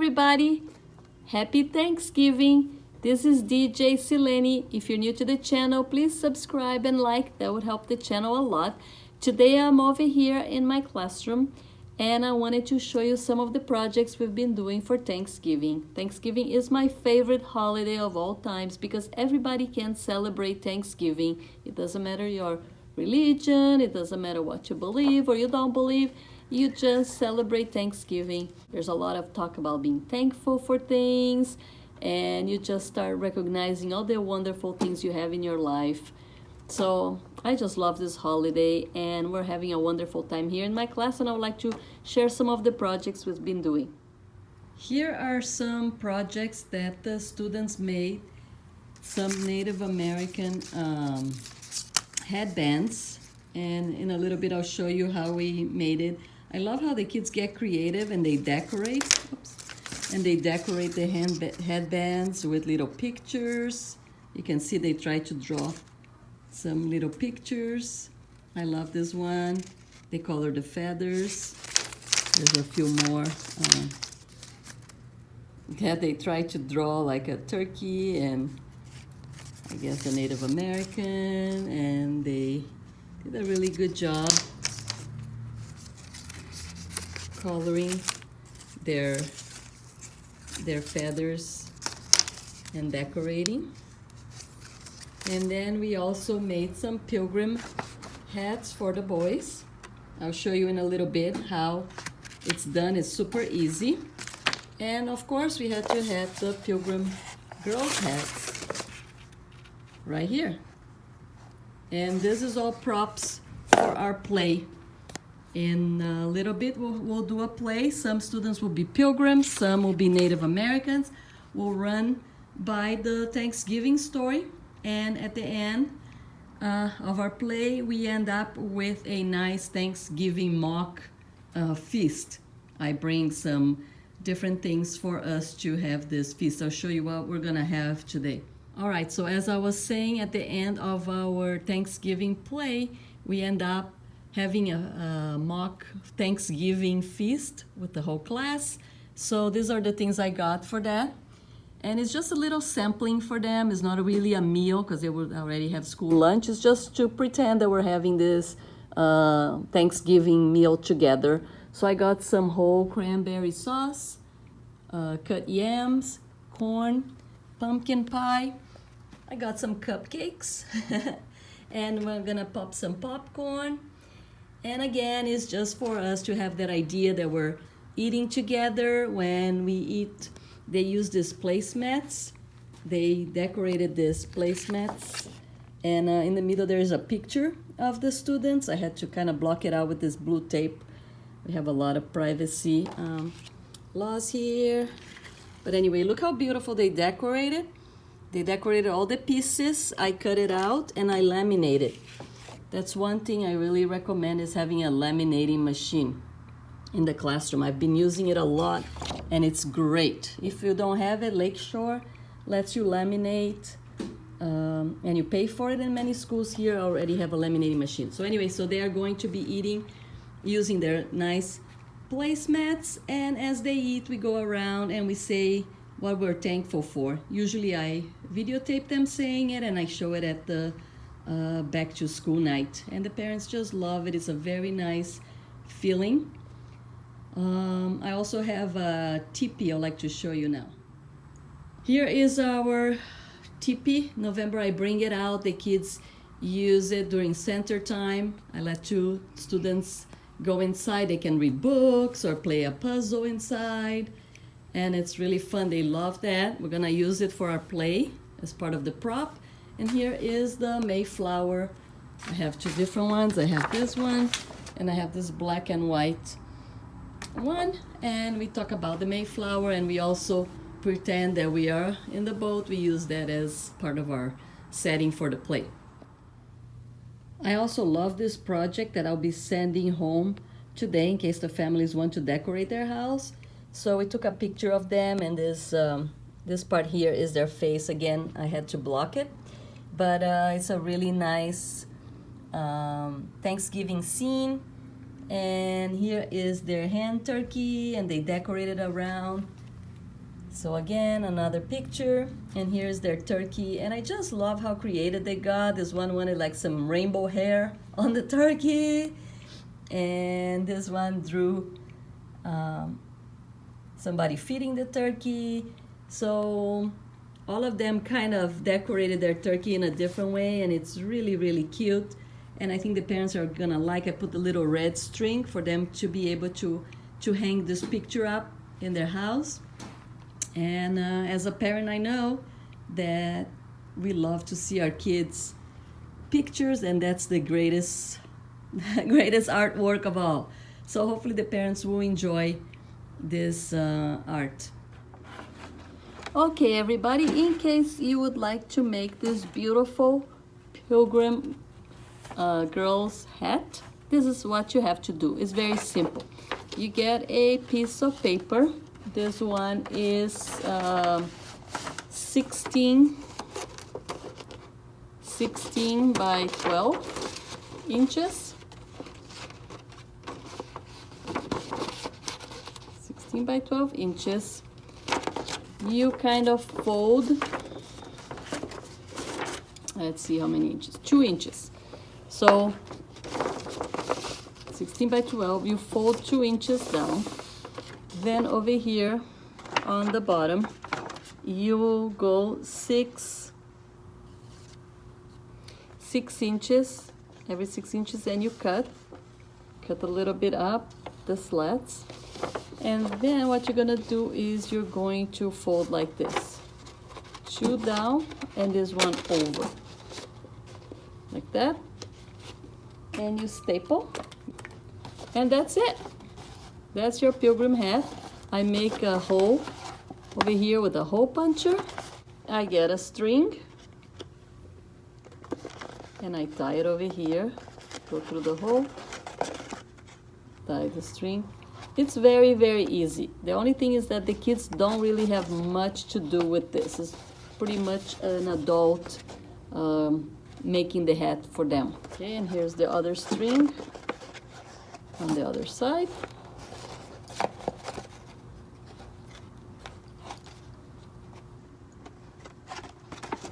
everybody. Happy Thanksgiving. This is DJ Silene. If you're new to the channel, please subscribe and like. That would help the channel a lot. Today I'm over here in my classroom and I wanted to show you some of the projects we've been doing for Thanksgiving. Thanksgiving is my favorite holiday of all times because everybody can celebrate Thanksgiving. It doesn't matter your religion, it doesn't matter what you believe or you don't believe. You just celebrate Thanksgiving. There's a lot of talk about being thankful for things, and you just start recognizing all the wonderful things you have in your life. So I just love this holiday, and we're having a wonderful time here in my class, and I would like to share some of the projects we've been doing. Here are some projects that the students made. Some Native American headbands, and in a little bit I'll show you how we made it. I love how the kids get creative and they decorate. And they decorate the headbands with little pictures. You can see they try to draw some little pictures. I love this one. They color the feathers. There's a few more. They try to draw like a turkey and I guess a Native American, and they did a really good job coloring their feathers and decorating. And then we also made some pilgrim hats for the boys. I'll show you in a little bit how it's done. It's super easy. And of course we had to have the pilgrim girls hats right here. And this is all props for our play. In a little bit we'll do a play. Some students will be pilgrims, some will be Native Americans. We'll run by the Thanksgiving story, and at the end of our play we end up with a nice Thanksgiving mock feast. I bring some different things for us to have this feast. I'll show you what we're gonna have today. All right, so as I was saying, at the end of our Thanksgiving play, we end up having a mock Thanksgiving feast with the whole class. So these are the things I got for that. And it's just a little sampling for them. It's not really a meal because they would already have school lunch. It's just to pretend that we're having this Thanksgiving meal together. So I got some whole cranberry sauce, cut yams, corn, pumpkin pie. I got some cupcakes and we're gonna pop some popcorn. And again, it's just for us to have that idea that we're eating together. When we eat, they use these placemats. They decorated these placemats. And in the middle, there is a picture of the students. I had to kind of block it out with this blue tape. We have a lot of privacy laws here. But anyway, look how beautiful they decorated. They decorated all the pieces. I cut it out and I laminated. That's one thing I really recommend, is having a laminating machine in the classroom. I've been using it a lot and it's great. If you don't have it, Lakeshore lets you laminate and you pay for it, and many schools here already have a laminating machine. So anyway, so they are going to be eating using their nice placemats, and as they eat we go around and we say what we're thankful for. Usually I videotape them saying it and I show it at the back to school night, and the parents just love it. It's a very nice feeling. I also have a teepee I'd like to show you now. Here is our teepee. November I bring it out. The kids use it during center time. I let 2 students go inside. They can read books or play a puzzle inside, and it's really fun. They love that. We're gonna use it for our play as part of the prop. And here is the Mayflower. I have 2 different ones. I have this one and I have this black and white one. And we talk about the Mayflower, and we also pretend that we are in the boat. We use that as part of our setting for the play. I also love this project that I'll be sending home today in case the families want to decorate their house. So we took a picture of them, and this part here is their face. Again, I had to block it. But it's a really nice Thanksgiving scene. And here is their hand turkey, and they decorated around. So again, another picture, and here's their turkey. And I just love how creative they got. This one wanted like some rainbow hair on the turkey, and this one drew somebody feeding the turkey. So all of them kind of decorated their turkey in a different way, and it's really, really cute. And I think the parents are gonna like. I put the little red string for them to be able to hang this picture up in their house. And as a parent, I know that we love to see our kids' pictures, and that's the greatest artwork of all. So hopefully the parents will enjoy this art. Okay, everybody, in case you would like to make this beautiful pilgrim girl's hat, this is what you have to do. It's very simple. You get a piece of paper. This one is 16 by 12 inches. 16 by 12 inches. You kind of fold, let's see how many inches, 2 inches. So 16 by 12, you fold 2 inches down. Then over here on the bottom, you will go 6 inches, every 6 inches, and you cut a little bit up the slats. And then what you're gonna do is you're going to fold like this. 2 down and this one over. Like that. And you staple. And that's it. That's your pilgrim hat. I make a hole over here with a hole puncher. I get a string and I tie it over here. Go through the hole, tie the string. It's very, very easy. The only thing is that the kids don't really have much to do with this. It's pretty much an adult making the hat for them. Okay, and here's the other string on the other side.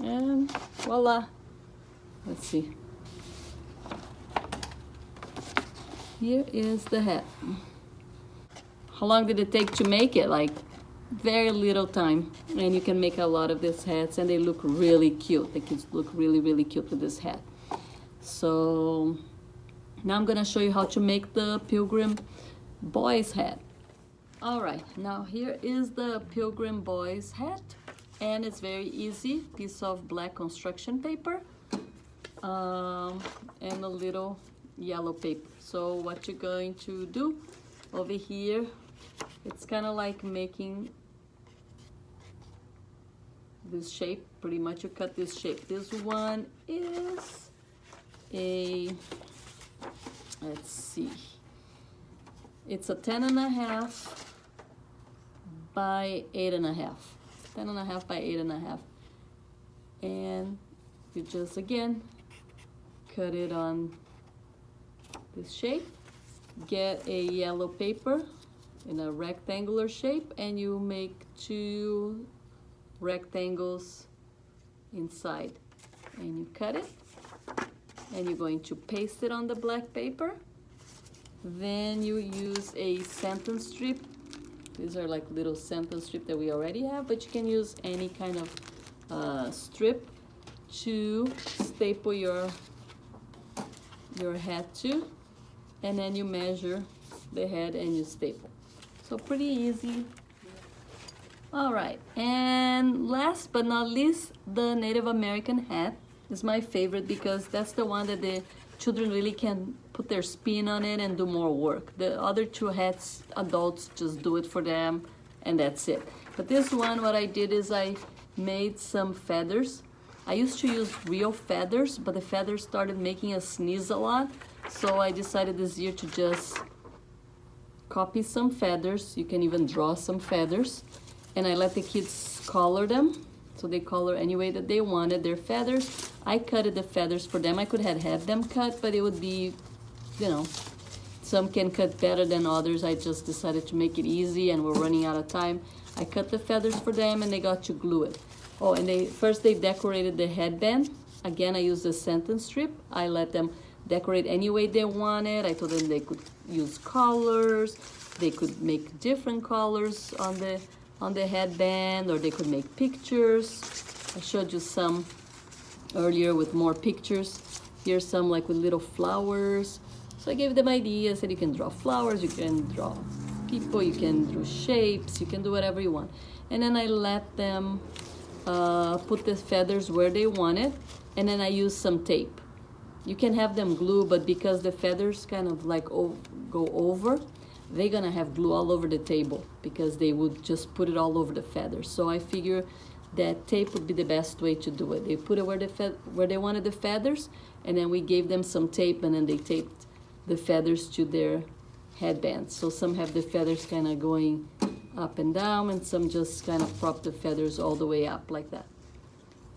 And voila. Let's see. Here is the hat. How long did it take to make it? Like very little time. And you can make a lot of these hats and they look really cute. The kids look really, really cute with this hat. So now I'm gonna show you how to make the pilgrim boy's hat. All right, now here is the pilgrim boy's hat. And it's very easy. Piece of black construction paper and a little yellow paper. So what you're going to do over here, it's kind of like making this shape. Pretty much you cut this shape. This one is a, let's see, it's a 10.5 by 8.5. 10.5 by 8.5, and you just again cut it on this shape. Get a yellow paper in a rectangular shape and you make 2 rectangles inside, and you cut it, and you're going to paste it on the black paper. Then you use a sentence strip. These are like little sentence strip that we already have, but you can use any kind of strip to staple your hat to, and then you measure the head and you staple. So pretty easy. All right, and last but not least, the Native American hat is my favorite because that's the one that the children really can put their spin on it and do more work. The other 2 hats, adults just do it for them and that's it. But this one, what I did is I made some feathers. I used to use real feathers, but the feathers started making us sneeze a lot. So I decided this year to just copy some feathers. You can even draw some feathers. And I let the kids color them. So they color any way that they wanted their feathers. I cutted the feathers for them. I could have them cut, but it would be, you know, some can cut better than others. I just decided to make it easy and we're running out of time. I cut the feathers for them and they got to glue it. Oh, and they decorated the headband. Again, I used a sentence strip. I let them decorate any way they wanted. I told them they could use colors. They could make different colors on the headband, or they could make pictures. I showed you some earlier with more pictures. Here's some like with little flowers. So I gave them ideas that you can draw flowers, you can draw people, you can draw shapes, you can do whatever you want. And then I let them put the feathers where they wanted, and then I used some tape. You can have them glue, but because the feathers kind of like go over, they're gonna have glue all over the table because they would just put it all over the feathers. So I figure that tape would be the best way to do it. They put it where they wanted the feathers, and then we gave them some tape, and then they taped the feathers to their headbands. So some have the feathers kind of going up and down, and some just kind of prop the feathers all the way up like that.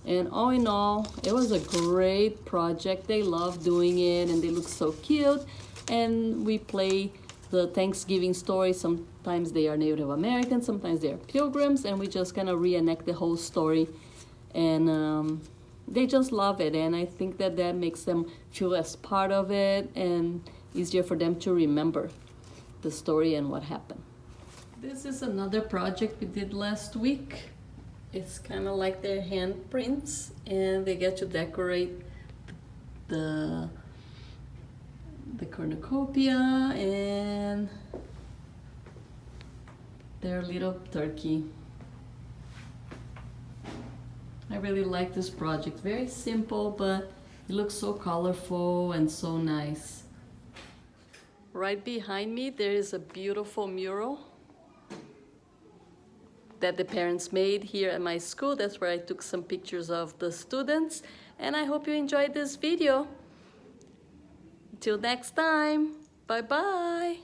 And all in all, it was a great project. They love doing it, and they look so cute. And we play the Thanksgiving story. Sometimes they are Native Americans, sometimes they are pilgrims, and we just kind of reenact the whole story. And they just love it, and I think that makes them feel as part of it, and easier for them to remember the story and what happened. This is another project we did last week. It's kind of like their handprints, and they get to decorate the cornucopia and their little turkey. I really like this project. Very simple, but it looks so colorful and so nice. Right behind me, there is a beautiful mural that the parents made here at my school. That's where I took some pictures of the students. And I hope you enjoyed this video. Till next time, bye-bye.